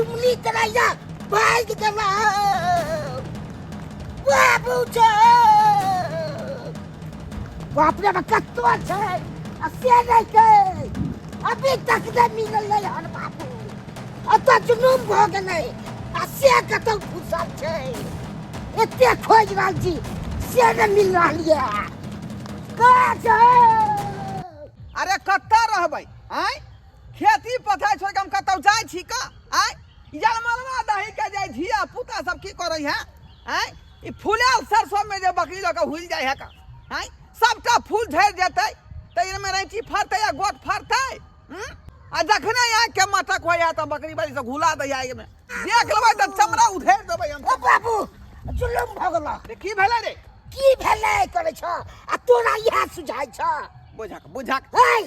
दुमली तरैया भाग गेला बाबू छे बाप रे कत्तो छे आ से नहीं के अभी तक नहीं मिलल नहीं हन बाबू अत जुनून भ गेलै आ से कतौ घुसल छे एते खोज रहल छी से नहीं मिल रहल ये का छे अरे कत्ता रहबै आय खेती पथाई छोड़ के हम कतौ जाय छी का आय जलमलवा दही के जाय धिया पुता सब की करै है आय ई फूलल सरसों में जे बकरी लगा हुल जाय है का आय सबटा फूल झड़ जेतै त इनमे रैंची फरतै या गोट फरतै आ जखने आ के मटक होय है त बकरी बाड़ी से घुला दै है में देख लेबै त चमड़ा उधेर देबै हम ओ बाबू जुलुम भ गेला की भेलै रे की भेलै करे छ आ तोरा इहा सुझाय छ बुझाक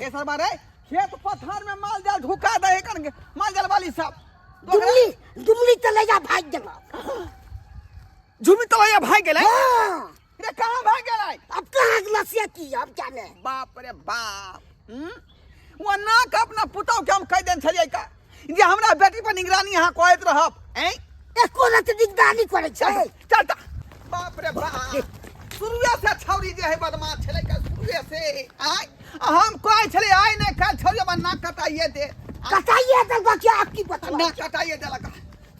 ऐसा बारे खेत पथार में माल जाल ढुका दे कन माल जाल वाली सब दुमली तलैया भाग गेला झुमी तलैया भाग गेलै हां रे कहां भाग गेलै अब कहां गेला से की अब जाने बाप रे बाप वो नाक अपना पुतौ के हम कह देन छलियै का जे हमरा बेटी पर निगरानी यहां कोइत रहब ए एको रत निगरानी करे छै चलता बाप रे बाप शुरुए से छौरी जे है बदमाश छलै का शुरुए से आय हम कोइ छलै आय नै काल छौरी अपन नाक कटाइए दे तो क्या आपकी पता नाक कटाइए दे लगा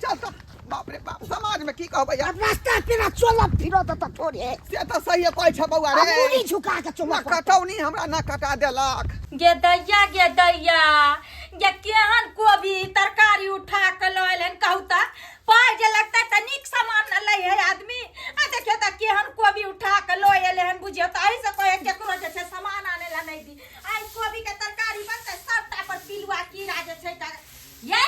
चलता बाप रे बाप समाज में की कहबै यार अब रास्ता तेरा चलो फिरो तो थोड़े से तो सही है कोइ छ बौआ रे मुड़ी झुका के चलो कटौनी हमरा ना कटा देलक गे दैया ये केहन कोबी तरकारी उठा के लैलन कहू त पाय जे लगता त नीक सामान न लै है आदमी आ देखियो त केहन कोबी उठा के लो एले हन बुझियो त एही से कहे केकरो जे छै सामान आने ला नहीं दी आई कोबी के तरकारी बनते सबटा पर पिलुआ कीड़ा जे छै त ये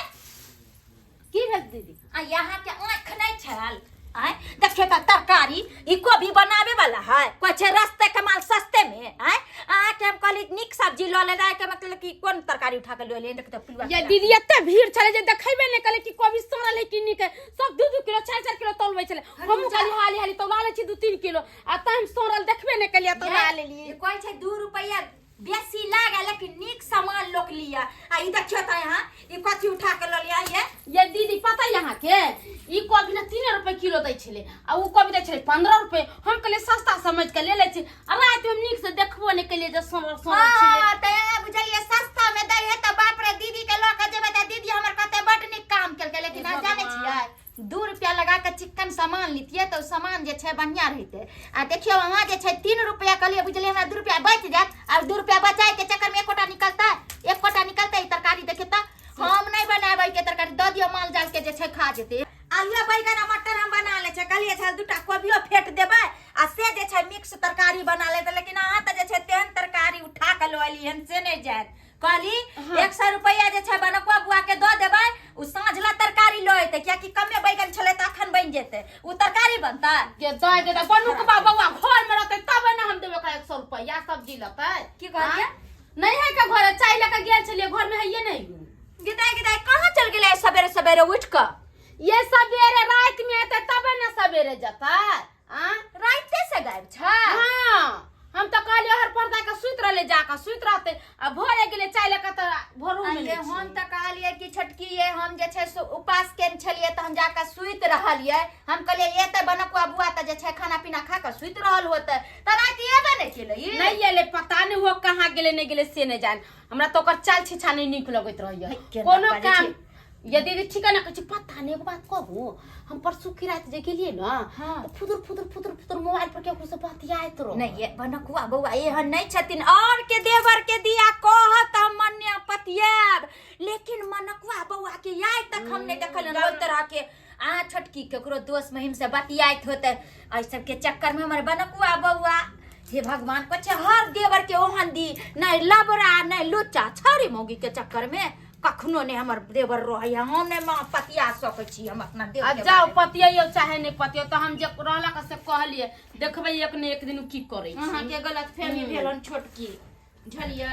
की भेल दीदी आ यहाँ के आँख नहीं छल आय देखियो त तरकारी ई कोबी बनावे वाला है कोइ छै रास्ते के माल सस्ते में आय आ के हम कहली निक सब्जी ल ले के मतलब कि कोन तरकारी उठा के ले देख त पिलुआ ये दीदी एते भीड़ छले जे देखैबे नै कले कि कोबी सड़ल है कि निक सब 2-2 किलो 4-4 किलो तौलबै छले हम खाली हाली तौला ले छी 2-3 किलो आ तहन सड़ल देखबे नै कलिया तौला लेलिए कोइ छै 2 रुपया बेसी लागे लेकिन निक सामान लोक लिया आ ई देखियो त यहाँ ई कथि उठा के ल लिया ये दीदी पता यहाँ के ई कोबी ना 3 रुपए किलो दै छले आ उ कोबी दै छले 15 रुपए हम कहले सस्ता समझ के ले छी आ रात में निक से देखबो नै कलिए जे सड़ल छले हां त बुझलिए सस्ता में दै है त बाप रे दीदी के ल के जेबे त दीदी हमर कते बड निक काम केलके लेकिन आ जाने छियै 2 रुपया लगा के चिकन सामान लितिए तो सामान जे छै बढ़िया रहते आ देखियो वहां जे छै 3 रुपया कहलिए बुझलिए हमरा 2 रुपया बच जात और 2 रुपया बचाए के चक्कर में एक कोटा निकलता ई तरकारी देखिए त हम नहीं बनाबै के तरकारी द दियो माल जाल के जे छै खा जेते आलू बैगन आ मटर हम बना ले छै कहलिए छै 2टा कोबियो फेट देबै आ से जे छै मिक्स तरकारी बना ले लेकिन अहाँ त जे छै तेहन तरकारी उठा के ल एली हन से नहीं जात कहली 100 रुपया जे छै बनकुआ बुआ के द देबै उ साँझला तरकारी ल एते किया कि कमे बैगन छले त अखन बन जेते उ तरकारी बनता के दय दे बनू के बाबा घर में रहते तब ना हम देबे का 100 रुपया सब्जी लते की कहलिए नहीं है का घर चाय लेके गेल छलिए घर में है ये नहीं गिदाई कहां चल गेले सवेरे सवेरे उठ के ये सवेरे रात में आते तब ना सवेरे जाता रात से गायब छ हां हम तो कहलिए हर पर्दा के सुत रहले जाके सुत रहते आ भोरे गेले चाय लेके त भोरू में ये हम त कहलिए कि छोटकी ये हम जे छै उपास केन छलिए त हम जाके सुत रहलिए हम कहलिए ये त बनकुआ बुआ त जे छै खाना पीना खा के सुत रहल होते त रात एबे नहीं केले नहीं एले पता नहीं वो कहां गेले नहीं गेले से नहीं जान हमरा तो ओकर चाल छिछा नहीं नीक लगत रहिए कोनो काम यदि ठीक ना कुछ पता नहीं एक बात कहूं हम परसों की रात जे गेलिए ना तो फुदुर मोबाइल पर केकरो से बतियाइत रहो नहीं ये बनकुआ बउआ एहन नहीं छथिन और के देवर के दिया कहत हम मन्या पतियाब लेकिन मनकुआ बउआ के आइ तक हम नहीं देखल रोज तरह के आ छोटकी केकरो दोस्त महिम से बतियाइत होते ऐ सब के चक्कर में हमर बनकुआ बउआ हे भगवान कुछ हर देवर के ओहन दी नहीं लबरा नहीं लुच्चा छौरी मौगी के चक्कर में कखनो ने हमर देवर रहै हम ने मां पतिया सकै छी हम अपना देवर के जाओ पतिया चाहे नहीं पतिया तो हम जे रहला का से कहलिए देखबै एक ने एक दिन की करै छी अहाँ के गलत फहमी भेलन छोटकी झलिया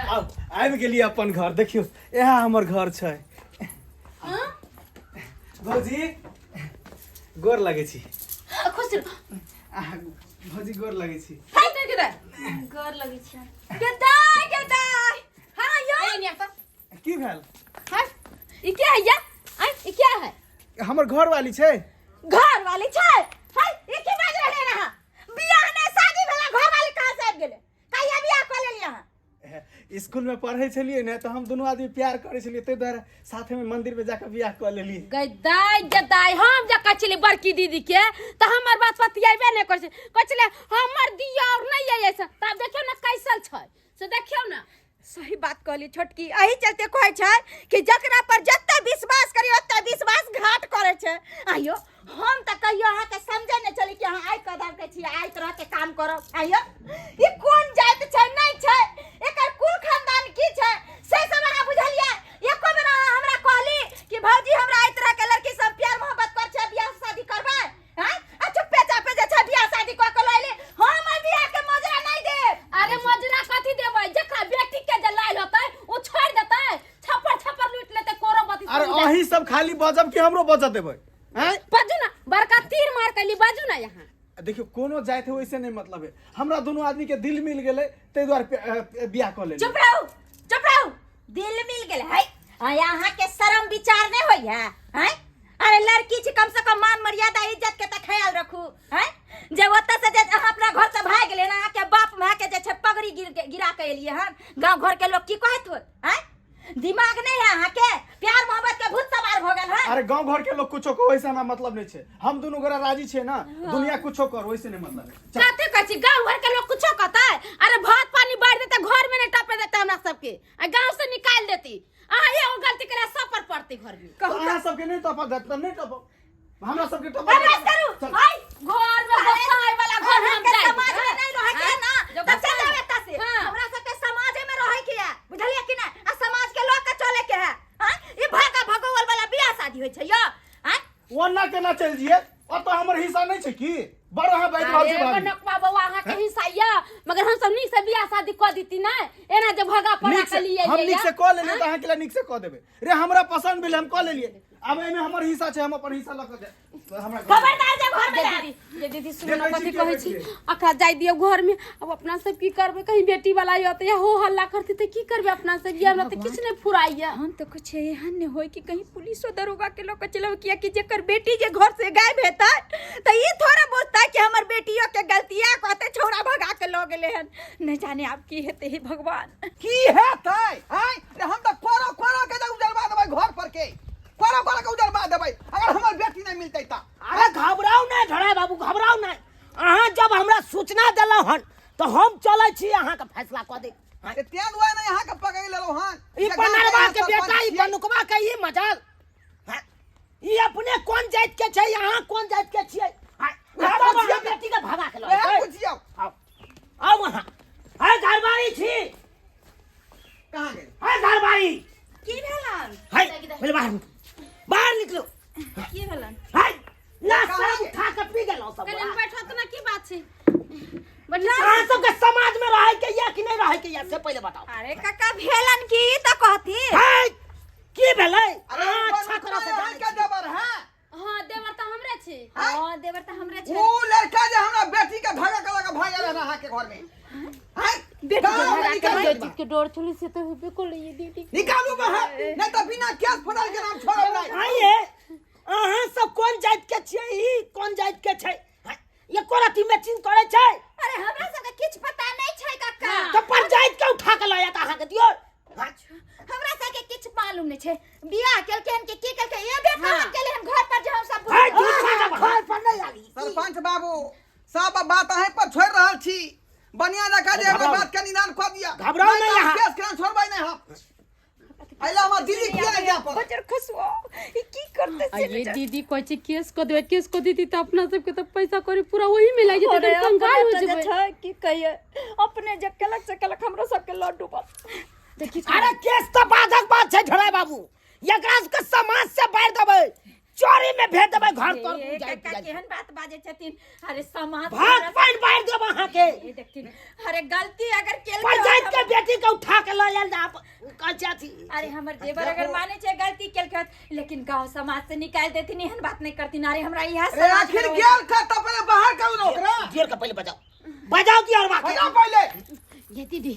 आबि गेलिए अपन घर देखियो यह हमर घर छै हां भौजी गोर लागै छी खुश भौजी गोर लागै छी गोर लगै छी गदाई हां यो की भेल हां ई क्या है या आई ई क्या है हमर घर वाली छे। घर वाली छै हाय ई की बाज रहले रहा बियाह ने शादी भेला घर वाली कहां से आबि गेले कहिया बियाह कर लेलिए अहाँ स्कूल में पढ़े छलिए ने तो हम दोनों आदमी प्यार करे छलिए ते द्वारा साथे में मंदिर में जाकर बियाह कर लेलिए। गदाई गदाई हम जा कचली बड़की दीदी के तो हमर बात पतियाबे नहीं कर कचले हमर दिया और नहीं है ऐसा तब देखियो ना कैसल छै से देखियो ना सही बात कहली छोटकी एही चलते कहै छै कि जकरा पर जत्ते विश्वास करी ओत्ते विश्वासघात करे छै। आइयो हम त कहियो अहाँ के समझे न चली कि अहाँ आइ कदर के छी आइ तरह के काम करब। आइयो ई कोन जात छै नहीं छै एकर कुल खानदान की छै से सब अहाँ बुझलिए। एको बेर अहाँ हमरा कहली कि भौजी हमरा आइ तरह के लड़की सब प्यार मोहब्बत कर छै बियाह शादी करबै हैं आ चुपे चापे जे छै बियाह शादी क के लैली हम बियाह के मजरा नहीं देब। अरे मजरा कथी देबै जकरा बेटी के जे लाइल होतै ओ छोड़ देतै छप्पर लूट लेतै कोरो बत्ती। अरे अही सब खाली बजब कि हमरो बजत देबै हैं। बाजू ना बड़का तीर मार कली बाजू ना यहाँ देखियो कोनो जात है वैसे नहीं मतलब है हमरा दोनों आदमी के दिल मिल गेले ते द्वारा बियाह कर लेली। चुप रहो दिल मिल गेल है यहाँ के शर्म विचार नहीं होई है अरे लड़की छी कम से कम मान मर्यादा इज्जत के त ख्याल रखू है जे ओत से जे अहाँ अपना घर से भाग गेले ना के बाप मां के जे छै पगड़ी गिरा के एलिए हन गांव घर के लोग की कहत हो हैं दिमाग नहीं है अहाँ के प्यार मोहब्बत के भूत सवार हो गेल है। अरे गांव घर के लोग कुछो को वैसा ना मतलब नहीं छे हम दोनों गोरा राजी छे ना दुनिया कुछो कर वैसे नहीं मतलब है। काते कछि गांव घर के लोग कुछो कहता है अरे भात पानी बाढ़ देते घर में नहीं टपे देते हमरा सबके गांव से निकाल देती आ ये गलती करे सब पर पड़ती घर में तो अहाँ सबके नहीं टपा देत नहीं टपो हमरा सबके टपा बस करू हाय घर में बसाए वाला घर हम जाए समाज में नहीं रहे के ना तब चल जावे ता से हमरा सबके समाज में रहे के है बुझलिए कि ना आ समाज के लोग के चले के है हां ई भागा भगोल वाला बियाह शादी होय छै यो हां वन्ना केना चल जिए और तो हमर हिस्सा नहीं छे की बड़ हां बैठ रहल छै भाभी नकवा बउआ अहाँ के हिस्सा या मगर हम सब नीक से बियाह शादी क दीती ना एना जे भगा पड़ा के लिए हम नीक से क लेलिए त अहाँ के लिए नीक से क देबे रे हमरा पसंद भेल हम क लेलिए अब एमे हमर हिस्सा छै हम अपन हिस्सा ल के हमरा खबरदार जे घर में ये दीदी सुनो कथी कहै छी अखरा जाय दियो घर में अब अपना सब की करबे कहीं बेटी वाला होते या हो हल्ला करते त की करबे अपना सब ये हमरा त किछ नहीं फुराइया हम तो कुछ एहन नहीं होय कि कहीं पुलिस और दरोगा के लोग चलो किया कि जेकर बेटी जे घर से गायब हेता त ई थोड़ा बोलता कि हमर बेटियों के गलतियां कहते छोरा भगा के लो गेले हन नहीं जाने आप की हेते हे भगवान की हेतै हैं रे हम त कोरो के उजरबा देबै घर पर के कोरो के उजरबा देबै अगर हमर बेटी नहीं मिलतै त। अरे घबराओ नहीं धड़ाई बाबू घबराओ नहीं अहाँ जब हमरा सूचना देलौ हन तो हम चलै छी अहाँ के फैसला क दे अरे तेन हुआ नहीं यहाँ के पकड़ लेलो हन ई पनरवा के बेटा ई बनुकवा के ई मजाल ई अपने कोन जात के छै अहाँ कोन जात के छियै हमरा बेटी के भगा के लो ए बुझियो आओ वहां है घरबारी छी कहां गेल है घरबारी की भेलन है पहले बाहर निकलो की भेलन है लाश उठा के पी गेलो सब कने बैठो त ना की बात छै अहाँ सब के समाज में रहे के या कि नहीं रहे के या से पहले बताओ। अरे काका भेलन की त कहती है की भेलै अरे अच्छा तरह से जान के देवर है हां देवर त हमरे छै हां देवर त हमरे छै वो लड़का जे हमरा बेटी के भगा के लगा भागे रहा अहाँ के घर में हैं बेटी के गाँव में भगा के निकाल बेटी के डर चली से तो होबे को लिए दीदी निकालू बाहर नहीं तो बिना केस फड़ल के नाम छोड़ब नहीं। आइए अहाँ सब कोन जात के छियै ई कोन जात के छै ये कोरती मैचिंग करे छै अरे हमरा सब के किछ पता नहीं छै काका तो पर जात के उठा के लाया त अहाँ के दियो हमरा सब के किछ मालूम नहीं छै बियाह केलकेन के की केलके ये बेटा हम केले हम घर पर जे हम सब है घर पर नहीं आली सरपंच बाबू सब बात अहीं पर छोड़ रहल छी बनिया रखा जे हमर बात के निदान क दिया घबराओ नहीं यहाँ। केस केना छोड़बै नहीं हम आइला हमर दीदी किया नहीं जा पर बजर खसवा ई की करते आ ये दीदी कहै छै केस क देबै केस क दीदी त अपना सब के त पैसा करी पूरा वही में लाग जेतै त कंगाल हो जेबै छै की कहिए अपने जे केलक से केलक हमरा सब के लड्डू बस देखि अरे केस तो बाधक बात छै झड़ाई बाबू एकरा के समाज से बाहर देबै चोरी में भेज देबै घर पर ये काका केहन बात बाजे छथिन अरे समाज भाग पाइन बाहर देब अहाँ के ये देखथिन अरे गलती अगर केल पंचायत के बेटी के उठा के ल आयल जा कचा थी अरे हमर देवर अगर माने छै गलती केलक लेकिन गांव समाज से निकाल देथिन एहन बात नहीं करथिन अरे हमरा इहा अरे समाज आखिर गेल का त पहले बाहर करू न ओकरा दियर का पहले बजाओ की और बात बजाओ पहले ये दीदी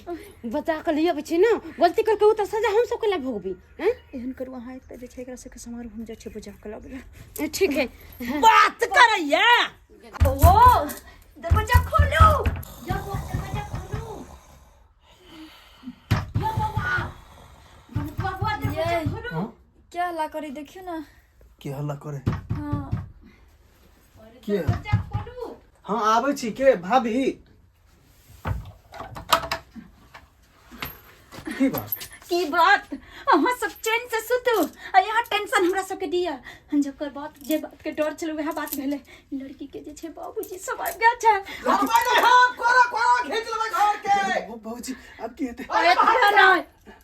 बता कर लिया बच्चे ना गलती करके तो सजा हम सब के ला भोगबी हैं एहन करू अहाँ एकटा जे छै एकरा सबके समारोह हम जाइ छै बुझा के लगबे। ठीक है बात करैया ओ दरवाजा खोलो यो दरवाजा खोलो यो बाबा दरवाजा खोलो। क्या हल्ला करे देखियो ना। के हल्ला करे? हाँ के? दरवाजा खोलो। हाँ आबै छी। के भाभी? की बात? अहाँ सब चैन से सुतू आ यहाँ टेंशन हमरा सबके दिया। जकर बात जे बात के डर छल वह बात भेले। लड़की के जे छै बाबूजी सब आबि गेल छै। बाबूजी अब की हेतै?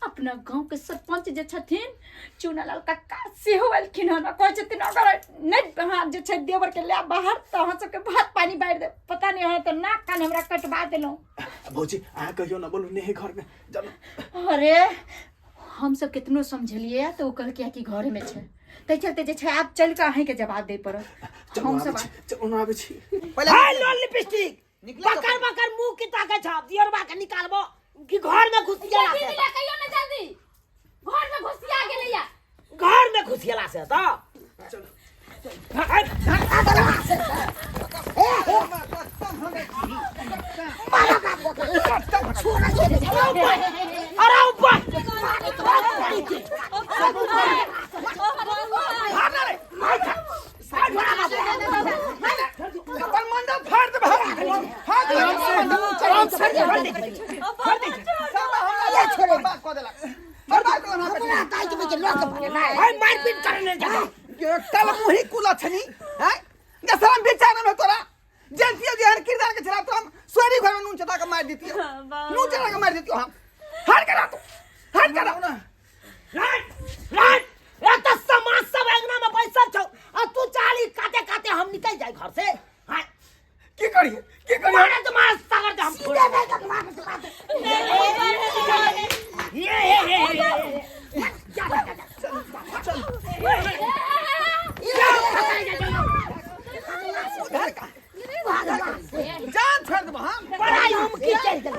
अपना गांव के सरपंच जे छथिन चुनालाल कक्का सेहो एलखिन हन कहै छथिन अगर नहीं अहाँ जे छै देवर के ले बाहर त अहाँ सबके भात पानी बारि दे। पता नहीं अहाँ त नाक कान हमरा कटवा देलौं। बाबूजी अहाँ कहियो ना बोलू नहीं घर में जानो। अरे हम सब कितनो समझलिए तो कल क्या कि घर में छै तै चलते जे छै आप चल के अहीं के जवाब दे पड़त। हम सब चलो ना आबै छी। हाय लो लिपस्टिक बकर बकर मुंह की ताके छाप दियरबा के निकालबो कि घर में घुसिया दीदी ला कहियो ना जल्दी घर में घुसिया गेलैया। घर में घुसियला से तो अरे ऊपर अपन मंडप फाड़ दे भाग। मारपीट करने जा कल मुही कुला छनी हैं गसरम बेचारा में तोरा जनतिया जे हर किरदार के चला तो हम सोरी घर में नून चटा के मार देती नून चटा के मार देती हम हट करा ना रात एक तो समाज सब अंगना में पैसा छौ और तू चाली काटे काटे हम निकल जाए घर से। हां की करिए मारे तुम्हारा सागर हम छोड़ जान छोड़ दे हम बड़ाई हम की चल दे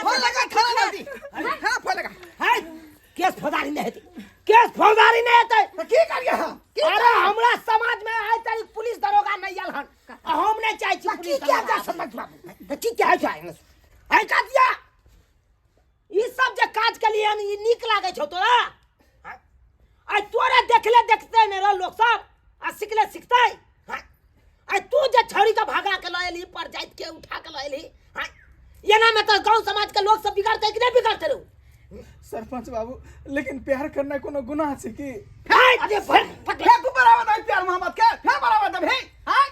फोन लगा थाना जल्दी हां फोन लगा है केस फौजदारी नहीं हेती केस फौजदारी नहीं हेते तो की करिए हम अरे हमरा समाज में आइ तारीख पुलिस दरोगा नहीं आयल हन हम नहीं चाहे छी पुलिस क्या दरोगा समझ बाबू की क्या है है का दिया ई सब जे काज के लिए ई नीक लागे छौ तोरा आई तोरे देखले देखते ने रो लोग सब आ सिखले सिखते आई तू जे छौरी का भागा के लएली पर जाइत के उठा के लएली ये ना में तो गांव समाज के लोग सब बिगाड़ते कि नहीं बिगाड़ते रो सरपंच बाबू लेकिन प्यार करना कोनो गुनाह छै की? अरे फेंक ऊपर आवा दे प्यार मोहब्बत के फेंक ऊपर आवा दे भाई हां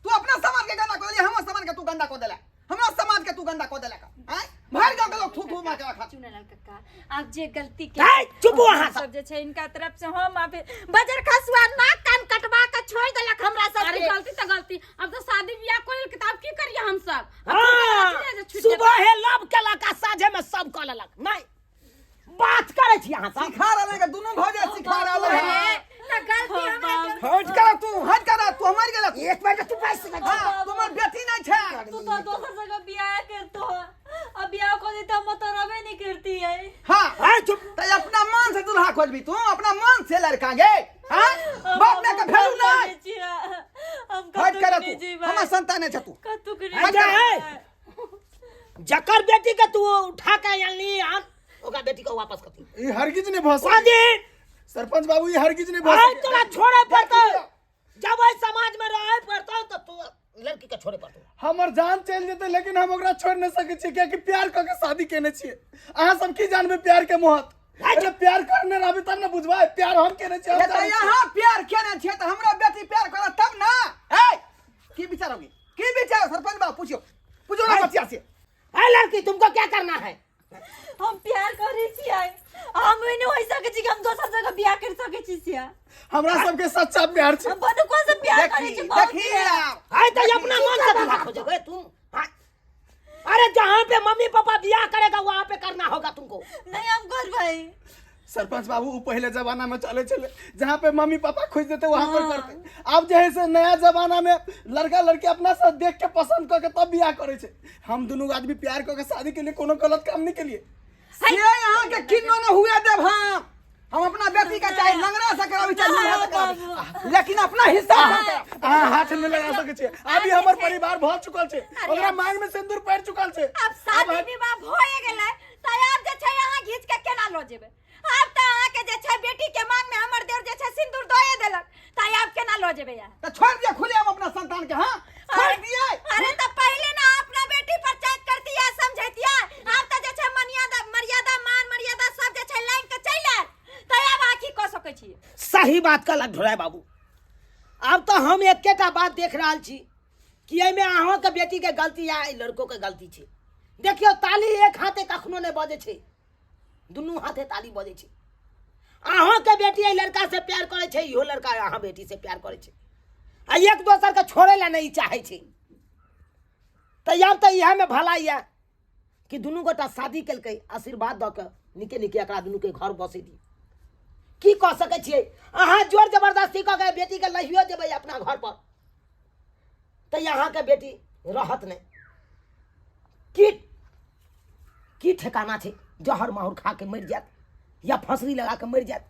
तू अपना समाज के गंदा को दिया हमर समाज के तू गंदा को देला हमरा समाज के तू गंदा को देला हां भार गांव के लोग थू थू मार के रखा। चुनालाल कक्का आप जे गलती है, चुप वहाँ सब जे छै इनका तरफ से हम आप बजर खसुआ नाक कान कटवा के छोड़ देलक हमरा सब अरे गलती तो गलती अब तो शादी ब्याह कोई किताब की करिए हम सब सुबह है लब केला का साझे में सब कह लेलक नहीं बात करे छी यहां सब सिखा रहले के दोनों भौजे सिखा रहले है ना गलती हमरा हट करा तू हमार गेला एक बार तू पैसे लगा हां तुम्हार बेटी नहीं छे तू तो दोसर जगह बियाह करतो अब बियाह को देता मत रबे नहीं करती है। हां है चुप त अपना मन से दुल्हा खोजबी तू अपना मन से लड़का गे हां बाप ने का भेलू नहीं हम हट करा तू हमर संतान है तू कतु के जकर बेटी के तू उठा के आनली आन ओका बेटी को वापस करती ई हरगिज नहीं भ कौन दिन सरपंच बाबू ई हरगिज नहीं भ भाई तोरा छोड़े पड़तो जब ए समाज में रहे पड़तो तो तू लड़की के छोड़े पड़तो हमर जान चल जेते लेकिन हम ओकरा छोड़ न सके छी किया कि प्यार क के शादी केने छी। अहाँ सब की जानबे प्यार के महत्व अरे प्यार करने रहबे तब न बुझबा प्यार हम केने छी। ये तो यहाँ प्यार केने छे त हमरा बेटी प्यार करे तब ना ए की विचारोगी की विचार सरपंच बाबू पूछो ना बच्चा से है लड़की तुमको क्या करना है हम प्यार करे छियै हम नहीं होई सके छी हम दोसर जगह बियाह कर सके छी सिया हमरा सबके सच्चा प्यार छै। हम बनु को से प्यार करे छी देखी है तो अपना मन से दूल्हा खोजोगे तुम हाँ? अरे जहाँ पे मम्मी पापा बियाह करेगा वहाँ पे करना होगा तुमको नहीं हम कर भाई सरपंच बाबू वो पहले जमाना में चले जहाँ पे मम्मी पापा खोज देते वहां पर करते। अब जैसे नया जमाना में लड़का लड़की अपना से देख के पसंद करके तब बियाह करे छे। हम दोनों आदमी प्यार करके शादी के लिए कोनो गलत काम नहीं के लिए। ये यहाँ के किन्नो न हुए देव हम अपना बेटी का चाहे लंगड़ा से करावी चाहे लूल्हा से करावी, लेकिन अपना हिस्सा हाथ में लगा सके छे। अभी हमर परिवार बहुत चुकल छे, ओकरा मांग में सिंदूर पड़ चुकल छे। अब शादी विवाह होए गेलै त आब जे छै यहाँ घीच के केना लो जेबै? अब त अहाँ के जे छै बेटी के मांग में हमर देवर जे छै सिंदूर दए देलक त आब केना लो जेबै यार? तो छोड़ दिया खुले हम अपना संतान के। हाँ छोड़ दिए। अरे त पहले ना अपना बेटी पर चाट करती है समझैतिया। अब त जे छै मर्यादा मान मर्यादा सब जे छै लाइन के चैल आयल त आब अहाँ की क सकै छी? सही बात कहलक ढोराय बाबू। अब तो हम एकेटा बात देख रहा छी कि एमे अहाँ के बेटी के गलती या लड़कों के गलती छे। देखियो ताली एक हाथे कखनो नहीं बजे छे, दुनू हाथे ताली बजे छे। अहाँ के बेटी ए लड़का से प्यार करे छे, इहो लड़का अहाँ बेटी से प्यार करे छे आ एक दोसर के छोड़े ला नहीं चाहे छे। त अब तो यह में भलाई है कि दुनू गोटा शादी केलकै, आशीर्वाद द के निके निके एकरा दुनू के घर बसे दी। की कह सके छियै? अहाँ जोर जबरदस्ती कह के बेटी के लहियो देबै अपना घर पर तो यहाँ के बेटी रहत नहीं। की ठिकाना छे? जहर माहौर खा के मर जात या फसरी लगा के मर जात,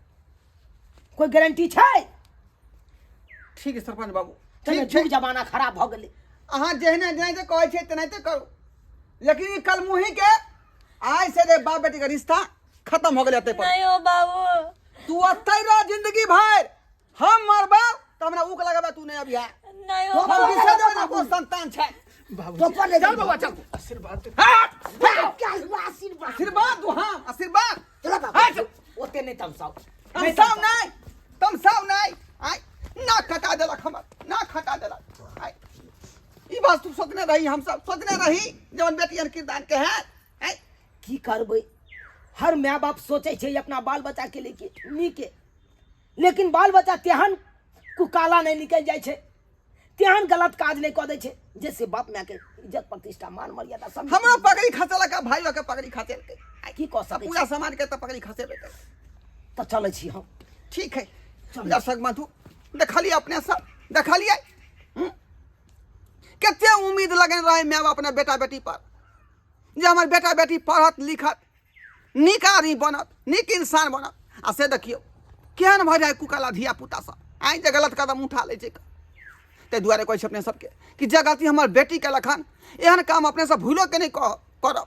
कोई गारंटी छे? ठीक है सरपंच बाबू, तने ठीक जुग जमाना खराब भ गेलै। अहाँ जेहने जेहने कहै छै तेनाहिते करू, लेकिन ई कल मुही के आज से रे बाप बेटी का रिश्ता खत्म हो गेलै। एते पर नहीं हो बाबू, तू अतै रह जिंदगी भर, हम मरबा त हमरा ऊक लगाबा तू नहीं अबिया। नहीं तो हम किसे देबै ना को संतान छै। तो पर ले चल बाबा चल। आशीर्वाद दे। क्या हुआ? आशीर्वाद आशीर्वाद दो। हाँ आशीर्वाद। चला बाबू ओते नहीं तमसाओ, तुम सब नहीं आई ना खटा देलक हमर, ना खटा देलक। आई ई बात तू सोचने रही, हम सब सोचने रही जवन बेटियन किरदान के है। की करबै? हर माँ बाप सोचे छे अपना बाल बच्चा के लिए नीके, लेकिन बाल बच्चा तेहन कुकाला नहीं निकल जाए छे, तेहन गलत काज नहीं कऽ दै छे जैसे बाप माँ के इज्जत प्रतिष्ठा मान मर्यादा सब हमरा पगड़ी खसेलक, भाइयों के पगड़ी खसेलकै। की कह सकै पूरा समाज के तो पगड़ी खसेबे कर। तो चले छी हम। ठीक है दर्शक बंधु देखलिए, अपने सब देखलिए कते उम्मीद लगन रहे माँ बाप अपने बेटा बेटी पर जे हमर बेटा बेटी पढ़त लिखत नीक आदमी बनत, नीक इंसान बनत। आ से देखियो केहन भऽ जाए कुकाला धिया पुता सब आई जे गलत कदम उठा ले छै। ताहि दुआरे कहै छै अपने सबके कि जे गलती हमर बेटी के लखन एहन काम अपने सब भूलो के नहीं करब।